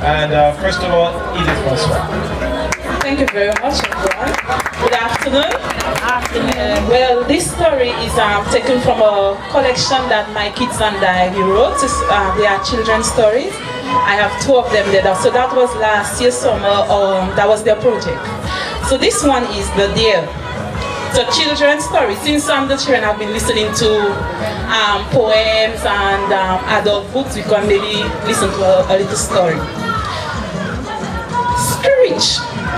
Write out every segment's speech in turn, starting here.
And first of all, Edith, bonsoir. Thank you very much, everyone. Good afternoon. Well, this story is taken from a collection that my kids and I wrote. They are children's stories. I have two of them there. So that was last year summer. That was their project. So this one is The Deer. It's a children's story. Since the children have been listening to poems and adult books, we can maybe listen to a little story. Screech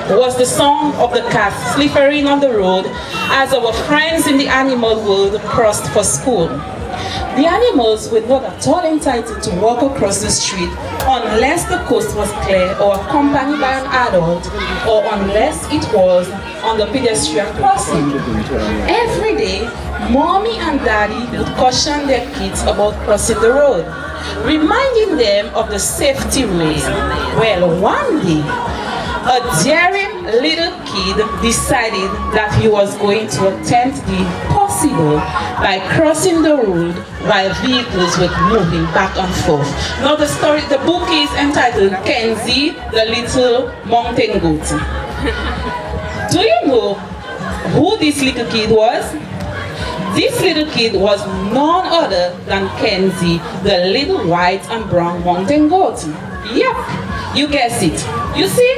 was the song of the cat slithering on the road as our friends in the animal world crossed for school. The animals were not at all entitled to walk across the street unless the coast was clear or accompanied by an adult, or unless it was on the pedestrian crossing. Every day, Mommy and Daddy would caution their kids about crossing the road, reminding them of the safety rules. Well, one day, a daring little kid decided that he was going to attempt the impossible by crossing the road while vehicles were moving back and forth. Now the book is entitled Kenzie, the Little Mountain Goat. Do you know who this little kid was? This little kid was none other than Kenzie, the little white and brown mountain goat. Yep, you guessed it. You see,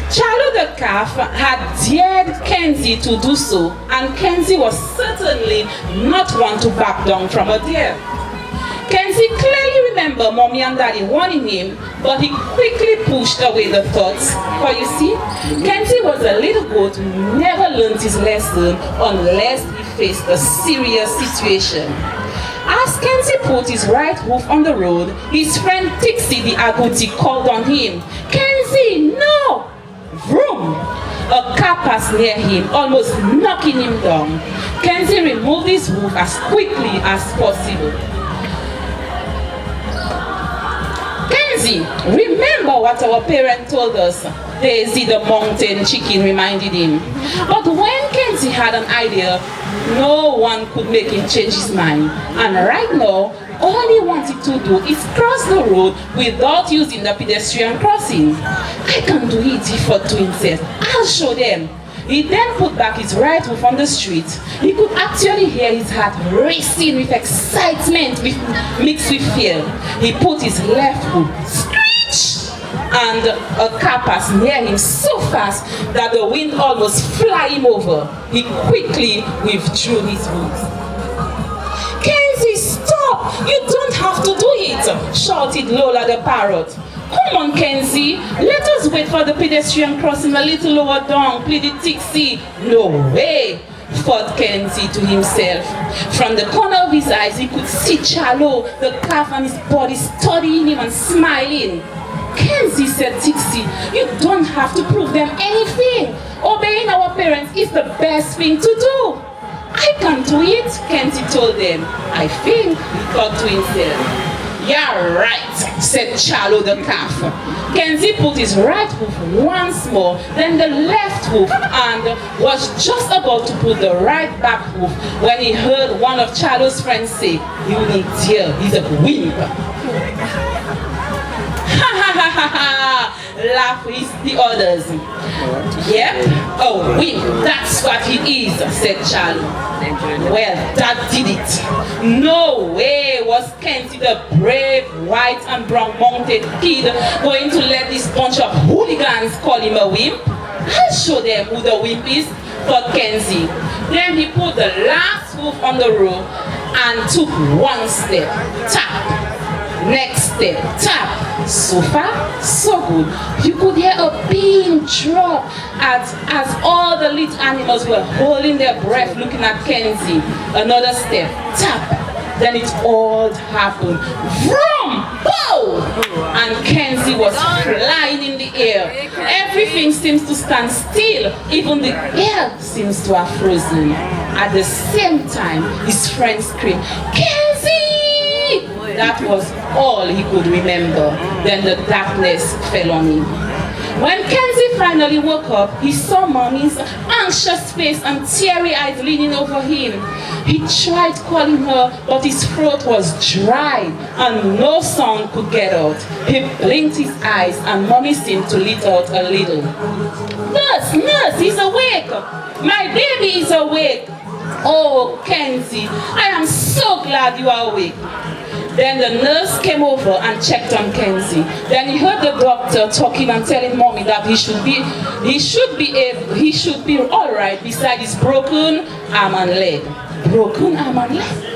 Charlo the calf had dared Kenzie to do so, and Kenzie was certainly not one to back down from a dare. Kenzie clearly remembered Mommy and Daddy warning him, but he quickly pushed away the thoughts. For you see, Kenzie was a little goat who never learned his lesson unless he faced a serious situation. As Kenzie put his right hoof on the road, his friend Tixie the agouti called on him. Kenzie, no! Vroom! A car passed near him, almost knocking him down. Kenzie removed his hoof as quickly as possible. Kenzie, remember what our parent told us? Daisy the mountain chicken reminded him. But when Kenzie had an idea, no one could make him change his mind. And right now, all he wanted to do is cross the road without using the pedestrian crossing. I can do it, he thought to himself. I'll show them. He then put back his right hoof on the street. He could actually hear his heart racing with excitement mixed with fear. He put his left hoof, screech, and a car passed near him so fast that the wind almost fly him over. He quickly withdrew his hoof. Kenzie, stop! You don't have to do it! Shouted Lola the parrot. Come on, Kenzie, let us wait for the pedestrian crossing a little lower down, pleaded Tixie. No way, thought Kenzie to himself. From the corner of his eyes, he could see Charlo, the calf, and his body studying him and smiling. Kenzie, said Tixie, you don't have to prove them anything. Obeying our parents is the best thing to do. I can do it, Kenzie told them. I think, he thought to himself. Yeah, right, said Charlo the calf. Kenzie put his right hoof once more, then the left hoof, and was just about to put the right back hoof when he heard one of Charlo's friends say, "You need dear, he's a wimp." Ha ha ha ha ha, laughed the others. Yep, a wimp, that's what he is, said Charlo. Well, that did it. No way was Kenzie, the brave white and brown mounted kid, going to let this bunch of hooligans call him a wimp. I'll show them who the wimp is, thought Kenzie. Then he put the last hoof on the road and took one step. Tap. Next step. Tap. So far, so good. You could hear a pin drop as all the little animals were holding their breath looking at Kenzie. Another step. Tap. Then it all happened. Vroom! Bow! And Kenzie was flying in the air. Everything seems to stand still. Even the air seems to have frozen. At the same time, his friends screamed, "Kenzie!" That was all he could remember. Then the darkness fell on him. When Kenzie finally woke up, he saw Mommy's anxious face and teary eyes leaning over him. He tried calling her, but his throat was dry and no sound could get out. He blinked his eyes and Mommy seemed to let out a little. Nurse, nurse, he's awake. My baby is awake. Oh, Kenzie, I am so glad you are awake. Then the nurse came over and checked on Kenzie. Then he heard the doctor talking and telling Mommy that he should be all right beside his broken arm and leg. Broken arm and leg?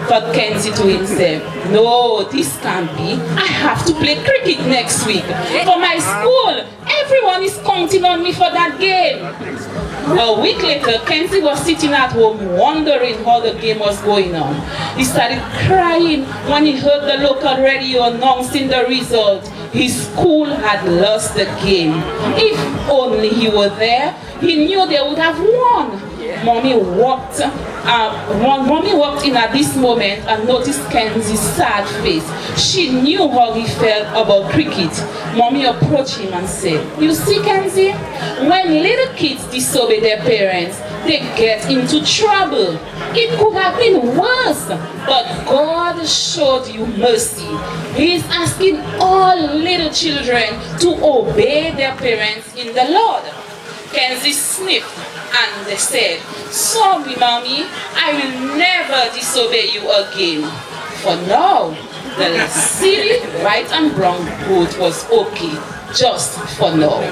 Thought Kenzie to himself, no, this can't be. I have to play cricket next week. For my school, everyone is counting on me for that game. A week later, Kenzie was sitting at home wondering how the game was going on. He started crying when he heard the local radio announcing the result. His school had lost the game. If only he were there, he knew they would have won. Mommy walked in at this moment and noticed Kenzie's sad face. She knew how he felt about cricket. Mommy approached him and said, you see, Kenzie, when little kids disobey their parents, they get into trouble. It could have been worse, but God showed you mercy. He is asking all little children to obey their parents in the Lord. Kenzie sniffed and they said, sorry, Mommy, I will never disobey you again. For now, the silly white and brown goat was okay, just for now.